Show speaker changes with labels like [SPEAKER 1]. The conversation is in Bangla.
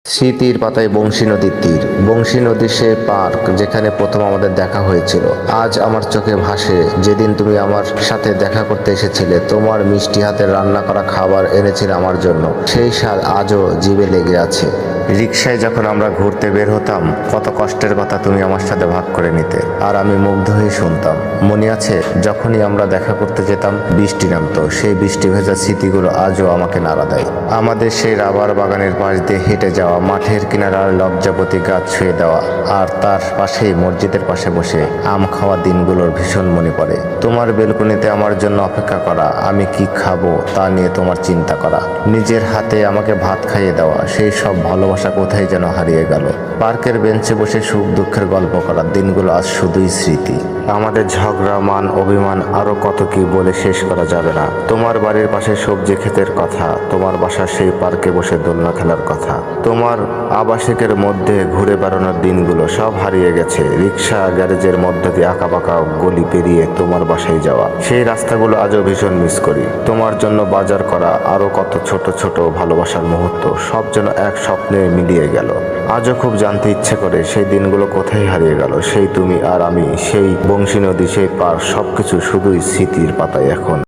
[SPEAKER 1] স্মৃতির পাতায় বংশী নদীর তীর, বংশী নদীর সে পার্ক যেখানে প্রথম আমাদের দেখা হয়েছিল। আজ আমার চোখে ভাসে যেদিন তুমি আমার সাথে দেখা করতে এসেছিলে, তোমার মিষ্টি হাতের রান্না করা খাবার এনেছিলে আমার জন্য। সেই স্বাদ আজও জিভে লেগে আছে। রিকশায় যখন আমরা ঘুরতে বের হতাম, কত কষ্টের কথা তুমি আমার সাথে ভাগ করে নিতে, আর আমি মুগ্ধ হয়ে শুনতাম। মনে আছে যখনই আমরা দেখা করতে যেতাম, বৃষ্টি নামতো, সেই বৃষ্টি ভেজা স্মৃতিগুলো আজও আমাকে নাড়া দেয়। আমাদের সেই রাবার বাগানের পাশ দিয়ে হেঁটে যাওয়া, মাঠের কিনারার লজ্জাপতি গাছ ছুঁয়ে দেওয়া, আর তার পাশেই মসজিদের পাশে বসে আম খাওয়া দিনগুলোর ভীষণ মনে পড়ে। তোমার বেলকনিতে আমার জন্য অপেক্ষা করা, আমি কি খাবো তা নিয়ে তোমার চিন্তা করা, নিজের হাতে আমাকে ভাত খাইয়ে দেওয়া, সেই সব ভালোবাসা কোথায় যেন হারিয়ে গেল। পার্কের বেঞ্চে বসে সুখ দুঃখের গল্প করার দিনগুলো আজ শুধুই স্মৃতি। আমাদের ঝগড়া, মান, অভিমান, আরো কত কি বলে শেষ করা যাবে না। তোমার বাড়ির পাশে সবজি ক্ষেতের কথা, তোমার বাসার সেই পার্কে বসে দোলনা খেলার কথা, তোমার আবাসিকের মধ্যে ঘুরে বেড়ানোর দিনগুলো সব হারিয়ে গেছে। রিক্সা, গ্যারেজের মধ্য দিয়ে আঁকাবাঁকা গলি পেরিয়ে তোমার বাসায় যাওয়া, সেই রাস্তাগুলো আজও ভীষণ মিস করি। তোমার জন্য বাজার করা, আরো কত ছোট ছোট ভালোবাসার মুহূর্ত, সব যেন এক স্বপ্নে মিলিয়ে গেল। আজও খুব জানতে ইচ্ছে করে সেই দিনগুলো কোথায় হারিয়ে গেল। সেই তুমি আর আমি, সেই বংশী নদী, সেই পার, সবকিছু শুধুই স্মৃতির পাতায় এখন।